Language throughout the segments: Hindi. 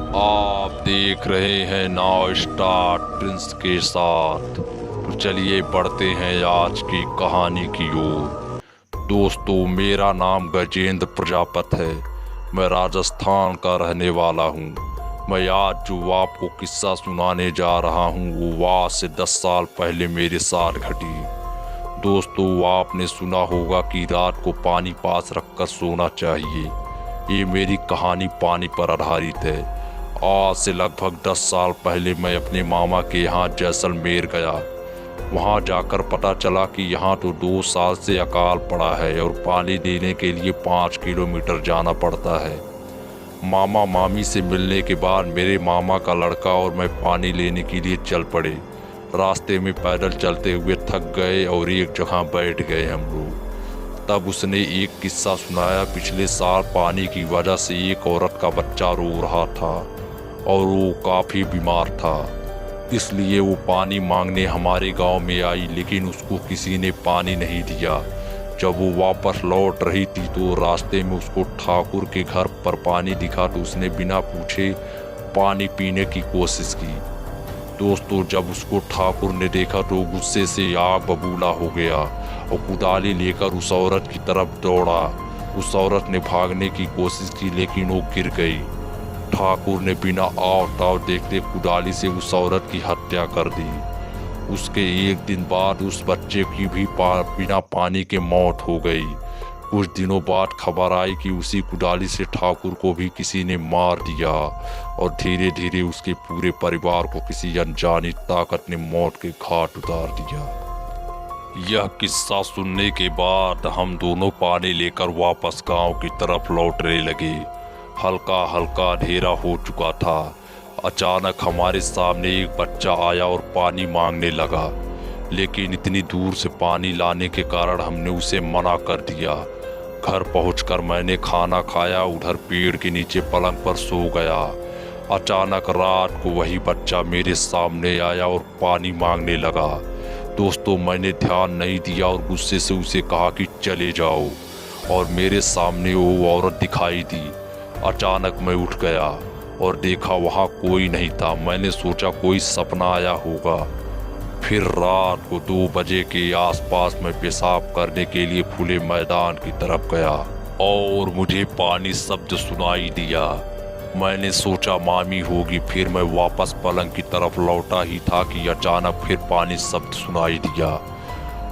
आप देख रहे हैं नाउ स्टार प्रिंस के साथ। तो चलिए बढ़ते हैं आज की कहानी की ओर। दोस्तों, मेरा नाम गजेंद्र प्रजापत है। मैं राजस्थान का रहने वाला हूँ। मैं आज जो आपको किस्सा सुनाने जा रहा हूँ वो आज से 10 साल पहले मेरे साथ घटी। दोस्तों, आपने सुना होगा कि रात को पानी पास रखकर सोना चाहिए। ये मेरी कहानी पानी पर आधारित है। आज से लगभग 10 साल पहले मैं अपने मामा के यहाँ जैसलमेर गया। वहाँ जाकर पता चला कि यहाँ तो 2 साल से अकाल पड़ा है और पानी देने के लिए 5 किलोमीटर जाना पड़ता है। मामा मामी से मिलने के बाद मेरे मामा का लड़का और मैं पानी लेने के लिए चल पड़े। रास्ते में पैदल चलते हुए थक गए और एक जगह बैठ गए हम लोग। तब उसने एक किस्सा सुनाया। पिछले साल पानी की वजह से एक औरत का बच्चा रो रहा था और वो काफ़ी बीमार था। इसलिए वो पानी मांगने हमारे गांव में आई, लेकिन उसको किसी ने पानी नहीं दिया। जब वो वापस लौट रही थी तो रास्ते में उसको ठाकुर के घर पर पानी दिखा तो उसने बिना पूछे पानी पीने की कोशिश की। दोस्तों, जब उसको ठाकुर ने देखा तो गुस्से से आग बबूला हो गया और कुदाली लेकर उस औरत की तरफ दौड़ा। उस औरत ने भागने की कोशिश की लेकिन वो गिर गई। ठाकुर ने बिना आव ताव देखते कुदाली से उस औरत की हत्या कर दी। उसके एक दिन बाद उस बच्चे की भी बिना पानी के मौत हो गई। कुछ दिनों बाद खबर आई कि उसी कुदाली से ठाकुर को भी किसी ने मार दिया और धीरे धीरे उसके पूरे परिवार को किसी अनजानी ताकत ने मौत के घाट उतार दिया। यह किस्सा सुनने के बाद हम दोनों पानी लेकर वापस गांव की तरफ लौटने लगे। हल्का हल्का अंधेरा हो चुका था। अचानक हमारे सामने एक बच्चा आया और पानी मांगने लगा, लेकिन इतनी दूर से पानी लाने के कारण हमने उसे मना कर दिया। घर पहुंचकर मैंने खाना खाया, उधर पेड़ के नीचे पलंग पर सो गया। अचानक रात को वही बच्चा मेरे सामने आया और पानी मांगने लगा। दोस्तों, मैंने ध्यान नहीं दिया और गुस्से से उसे कहा कि चले जाओ, और मेरे सामने वो औरत दिखाई दी। अचानक मैं उठ गया और देखा वहाँ कोई नहीं था। मैंने सोचा कोई सपना आया होगा। फिर रात को 2 बजे के आसपास मैं पेशाब करने के लिए खुले मैदान की तरफ गया और मुझे पानी शब्द सुनाई दिया। मैंने सोचा मामी होगी। फिर मैं वापस पलंग की तरफ लौटा ही था कि अचानक फिर पानी शब्द सुनाई दिया।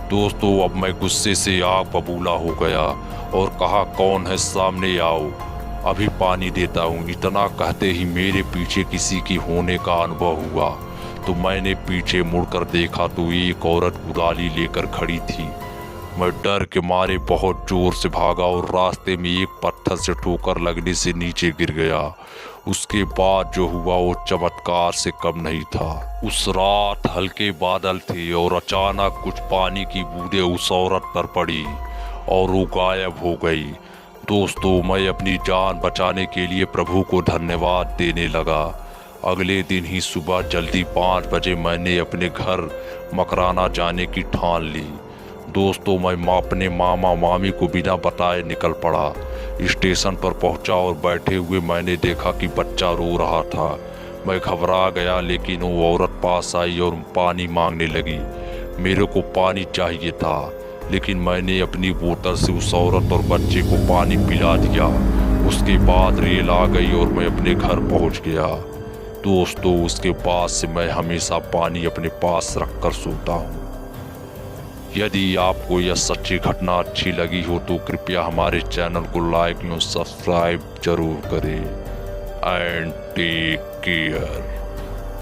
दोस्तों, अब मैं गुस्से से आग बबूला हो गया और कहा, कौन है, सामने आओ, अभी पानी देता हूँ। इतना कहते ही मेरे पीछे किसी की होने का अनुभव हुआ। तो मैंने पीछे मुड़कर देखा तो एक औरत कुदाली लेकर खड़ी थी। मैं डर के मारे बहुत जोर से भागा और रास्ते में एक पत्थर से ठोकर लगने से नीचे गिर गया। उसके बाद जो हुआ वो चमत्कार से कम नहीं था। उस रात हल्के बादल थे और अचानक कुछ पानी की बूंदें उस औरत पर पड़ी और वो गायब हो गई। दोस्तों, मैं अपनी जान बचाने के लिए प्रभु को धन्यवाद देने लगा। अगले दिन ही सुबह जल्दी 5 बजे मैंने अपने घर मकराना जाने की ठान ली। दोस्तों, मैं अपने मामा मामी को बिना बताए निकल पड़ा। स्टेशन पर पहुंचा और बैठे हुए मैंने देखा कि बच्चा रो रहा था। मैं घबरा गया, लेकिन वो औरत पास आई और पानी मांगने लगी। मेरे को पानी चाहिए था, लेकिन मैंने अपनी बोतल से उस औरत और बच्चे को पानी पिला दिया। उसके बाद रेल आ गई और मैं अपने घर पहुंच गया। दोस्तों, उसके बाद से मैं हमेशा पानी अपने पास रखकर सोता हूँ। यदि आपको यह सच्ची घटना अच्छी लगी हो तो कृपया हमारे चैनल को लाइक और सब्सक्राइब जरूर करें। And take care.